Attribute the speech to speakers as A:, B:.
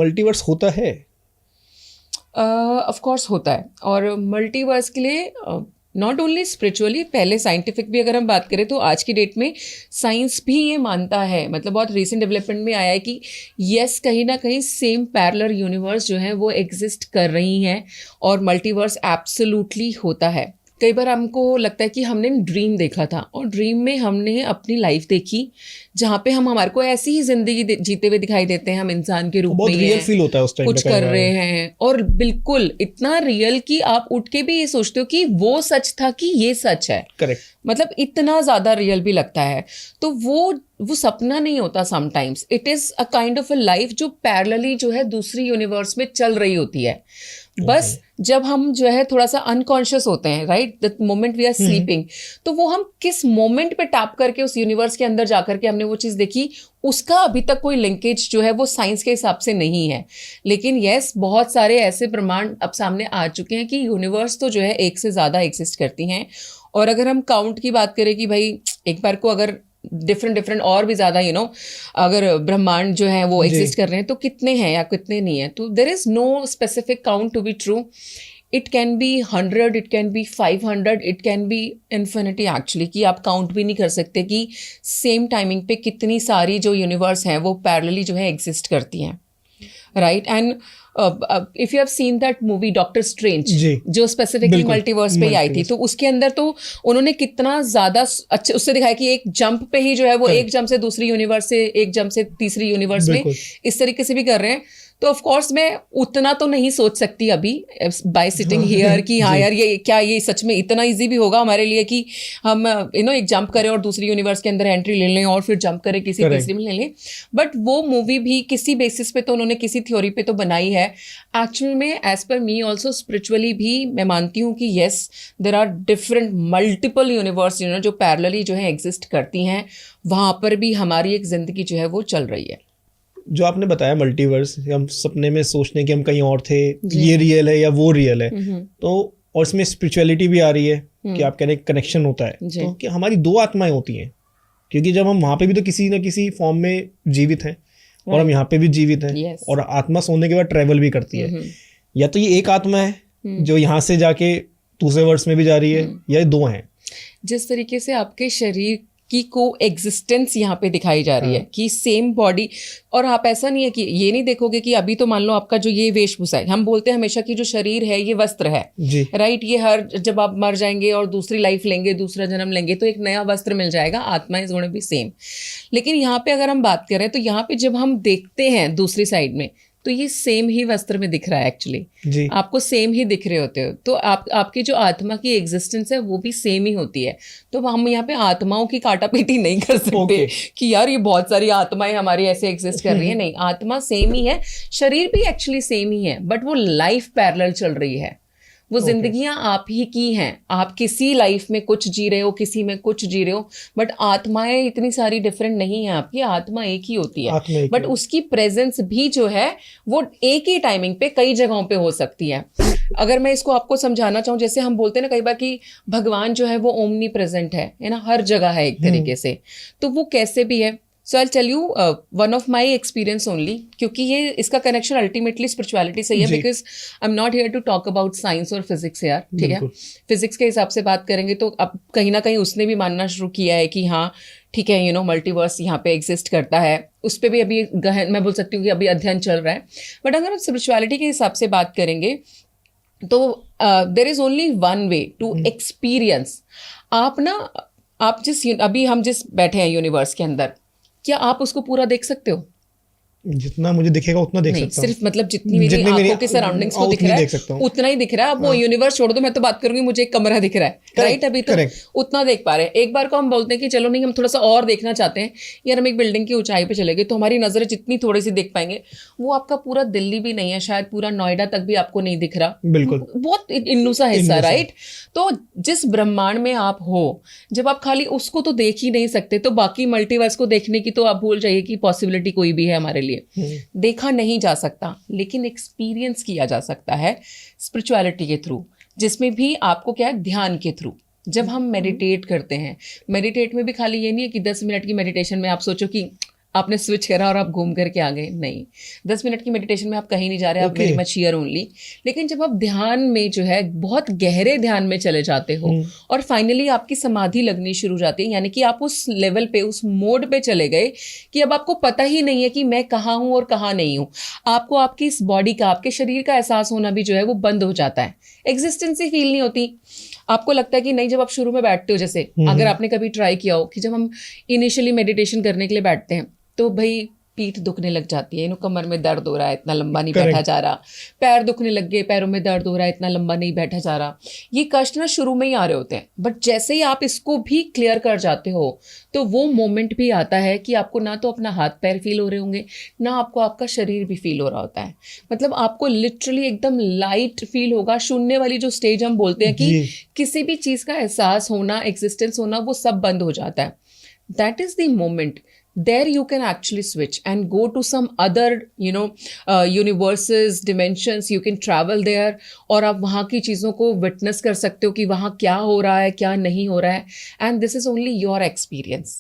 A: Multiverse होता है?
B: Of course होता है, और मल्टीवर्स के लिए नॉट ओनली स्पिरिचुअली, पहले साइंटिफिक भी अगर हम बात करें तो आज की डेट में साइंस भी ये मानता है, मतलब बहुत रिसेंट डेवलपमेंट में आया है कि यस, कहीं ना कहीं सेम पैरेलल यूनिवर्स जो है वो एग्जिस्ट कर रही हैं, और मल्टीवर्स एब्सोल्युटली होता है। कई बार हमको लगता है कि हमने ड्रीम देखा था, और ड्रीम में हमने अपनी लाइफ देखी जहाँ पे हम हमारे को ऐसी ही जिंदगी जीते हुए दिखाई देते हैं, हम इंसान के रूप में
A: बहुत रियल फील होता है उस टाइम
B: कुछ कर रहे हैं, और बिल्कुल इतना रियल कि आप उठ के भी ये सोचते हो कि वो सच था कि ये सच है।
A: करेक्ट।
B: मतलब इतना ज्यादा रियल भी लगता है। तो वो सपना नहीं होता, sometimes it is a kind of a life जो पैरेलली जो है दूसरी यूनिवर्स में चल रही होती है। बस जब हम जो है थोड़ा सा अनकॉन्शियस होते हैं, right, the moment we are sleeping, तो वो हम किस मोमेंट पे टैप करके उस यूनिवर्स के अंदर जाकर के हमने वो चीज़ देखी, उसका अभी तक कोई लिंकेज जो है वो साइंस के हिसाब से नहीं है। लेकिन यस, बहुत सारे ऐसे प्रमाण अब सामने आ चुके हैं कि यूनिवर्स तो जो है एक से ज़्यादा एग्जिस्ट करती हैं। और अगर हम काउंट की बात करें कि भाई एक बार को अगर डिफरेंट और भी ज़्यादा अगर ब्रह्मांड जो है वो एग्जिस्ट कर रहे हैं, तो कितने हैं या कितने नहीं है, तो there is no specific count to be true. It can be 100, it can be 500, it can be infinity actually, कि आप काउंट भी नहीं कर सकते कि सेम टाइमिंग पे कितनी सारी जो यूनिवर्स हैं वो पैरेलली जो है एग्जिस्ट करती हैं, right. And if you have seen that movie doctor strange, जो स्पेसिफिकली मल्टीवर्स पे ही आई थी, तो उसके अंदर तो उन्होंने कितना ज्यादा अच्छे उससे दिखाया कि एक जंप पे ही जो है वो एक जंप से दूसरी यूनिवर्स से, एक जंप से तीसरी यूनिवर्स में इस तरीके से भी कर रहे हैं। तो ऑफ कोर्स मैं उतना तो नहीं सोच सकती अभी बाय सिटिंग हियर कि हाँ यार ये क्या, ये सच में इतना इजी भी होगा हमारे लिए कि हम एक जंप करें और दूसरी यूनिवर्स के अंदर एंट्री ले लें और फिर जंप करें किसी तीसरी में ले लें। बट वो मूवी भी किसी बेसिस पे तो उन्होंने किसी थ्योरी पे तो बनाई है। एक्चुअल में as per me also spiritually भी मैं मानती हूँ कि yes, there are different multiple universe जो पैरेलली जो है एग्जिस्ट करती हैं, वहाँ पर भी हमारी एक जिंदगी जो है वो चल रही है।
A: जो आपने बताया मल्टीवर्स, हम सपने में सोचने कि हम कहीं और थे, ये रियल है या वो रियल है, तो और इसमें स्पिरिचुअलिटी भी आ रही है कि आप कह रहे हैं कनेक्शन होता है, तो कि हमारी दो आत्माएं होती हैं, क्योंकि जब हम वहाँ पे भी तो किसी न किसी फॉर्म में जीवित हैं और हम यहाँ पे भी जीवित हैं, और आत्मा सोने के बाद ट्रैवल भी करती है। या तो ये एक आत्मा है जो यहाँ से जाके दूसरे वर्ष में भी जा रही है, या दो हैं।
B: जिस तरीके से आपके शरीर की को एग्जिस्टेंस यहाँ पे दिखाई जा रही है कि सेम बॉडी, और आप ऐसा नहीं है कि ये नहीं देखोगे कि अभी तो मान लो आपका जो ये वेशभूषा है, हम बोलते हैं हमेशा कि जो शरीर है ये वस्त्र है, राइट, ये हर जब आप मर जाएंगे और दूसरी लाइफ लेंगे, दूसरा जन्म लेंगे, तो एक नया वस्त्र मिल जाएगा, आत्मा is going to be same. लेकिन यहाँ पे अगर हम बात करें तो यहाँ पे जब हम देखते हैं दूसरी साइड में, तो ये सेम ही वस्त्र में दिख रहा है एक्चुअली, आपको सेम ही दिख रहे होते हो, तो आपकी जो आत्मा की एग्जिस्टेंस है वो भी सेम ही होती है। तो हम यहाँ पे आत्माओं की काटापीटी नहीं कर सकते कि यार ये बहुत सारी आत्माएं हमारी ऐसे एग्जिस्ट कर रही है, नहीं, आत्मा सेम ही है, शरीर भी एक्चुअली सेम ही है, बट वो लाइफ पैरेलल चल रही है, वो जिंदगियां आप ही की हैं, आप किसी लाइफ में कुछ जी रहे हो, किसी में कुछ जी रहे हो, बट आत्माएं इतनी सारी डिफरेंट नहीं है, आपकी आत्मा एक ही होती है, बट उसकी प्रेजेंस भी जो है वो एक ही टाइमिंग पे कई जगहों पे हो सकती है। अगर मैं इसको आपको समझाना चाहूँ, जैसे हम बोलते हैं ना कई बार कि भगवान जो है वो ओमनी प्रेजेंट है ना, हर जगह है एक तरीके से, तो वो कैसे भी है। So I tell you one of my experience only, क्योंकि ये इसका कनेक्शन अल्टीमेटली स्पिरिचुअलिटी से ही है, because I am not here to talk about science और फिजिक्स यार, ठीक है। फिजिक्स के हिसाब से बात करेंगे तो अब कहीं ना कहीं उसने भी मानना शुरू किया है कि हाँ ठीक है, मल्टीवर्स यहाँ पे एग्जिस्ट करता है, उस पर भी अभी गहन मैं बोल सकती हूँ कि अभी अध्ययन चल रहा है। बट अगर हम स्पिरिचुअलिटी के हिसाब से बात करेंगे तो there is only one way to experience. आप अभी हम जिस बैठे हैं यूनिवर्स के अंदर, क्या आप उसको पूरा देख सकते हो?
A: जितना मुझे दिखेगा उतना देख सकता हूं।
B: सिर्फ मतलब जितनी मेरी आंखों के सराउंडिंग्स को दिख रहा है उतना ही दिख रहा है। अब वो यूनिवर्स छोड़ दो, मैं तो बात करूंगी मुझे एक कमरा दिख रहा है, राइट, अभी तो उतना देख पा रहे हैं। एक बार को हम बोलते हैं कि चलो नहीं, हम थोड़ा सा और देखना चाहते हैं यार, हम एक बिल्डिंग की ऊंचाई पे चले गए तो हमारी नजरें जितनी थोड़ी सी देख पाएंगे, वो आपका पूरा दिल्ली भी नहीं है, शायद पूरा नोएडा तक भी आपको नहीं दिख रहा,
A: बिल्कुल
B: बहुत इन्नू सा हिस्सा, राइट। तो जिस ब्रह्मांड में आप हो, जब आप खाली उसको तो देख ही नहीं सकते, तो बाकी मल्टीवर्स को देखने की तो आप भूल जाइए कि पॉसिबिलिटी कोई भी है हमारे लिए। देखा नहीं जा सकता, लेकिन एक्सपीरियंस किया जा सकता है स्पिरिचुअलिटी के थ्रू, जिसमें भी आपको क्या है, ध्यान के थ्रू। जब हम मेडिटेट करते हैं, मेडिटेट में भी खाली ये नहीं है कि 10 मिनट की मेडिटेशन में आप सोचो कि आपने स्विच करा और आप घूम करके आ गए, नहीं। 10 मिनट की मेडिटेशन में आप कहीं नहीं जा रहे, आप वेरी मच हियर ओनली। लेकिन जब आप ध्यान में जो है बहुत गहरे ध्यान में चले जाते हो और फाइनली आपकी समाधि लगनी शुरू हो जाती है, यानी कि आप उस लेवल पे, उस मोड पे चले गए कि अब आपको पता ही नहीं है कि मैं कहाँ हूँ और कहाँ नहीं हूँ। आपको आपकी इस बॉडी का, आपके शरीर का एहसास होना भी जो है वो बंद हो जाता है, एग्जिस्टेंस ही फील नहीं होती। आपको लगता है कि नहीं, जब आप शुरू में बैठते हो, जैसे अगर आपने कभी ट्राई किया हो कि जब हम इनिशियली मेडिटेशन करने के लिए बैठते हैं तो भाई पीठ दुखने लग जाती है, कमर में दर्द हो रहा है, इतना लंबा नहीं बैठा जा रहा, पैर दुखने लग गए, पैरों में दर्द हो रहा है, इतना लंबा नहीं बैठा जा रहा। ये कष्ट ना शुरू में ही आ रहे होते हैं, बट जैसे ही आप इसको भी क्लियर कर जाते हो तो वो मोमेंट भी आता है कि आपको ना तो अपना हाथ पैर फील हो रहे होंगे, ना आपको आपका शरीर भी फील हो रहा होता है। मतलब आपको लिटरली एकदम लाइट फील होगा। शून्य वाली जो स्टेज हम बोलते हैं कि किसी भी चीज़ का एहसास होना, एग्जिस्टेंस होना, वो सब बंद हो जाता है। That is the moment. There you can actually switch and go to some other, universes, dimensions. You can travel there और आप वहाँ की चीज़ों को witness कर सकते हो कि वहाँ क्या हो रहा है, क्या नहीं हो रहा है. And this is only your experience.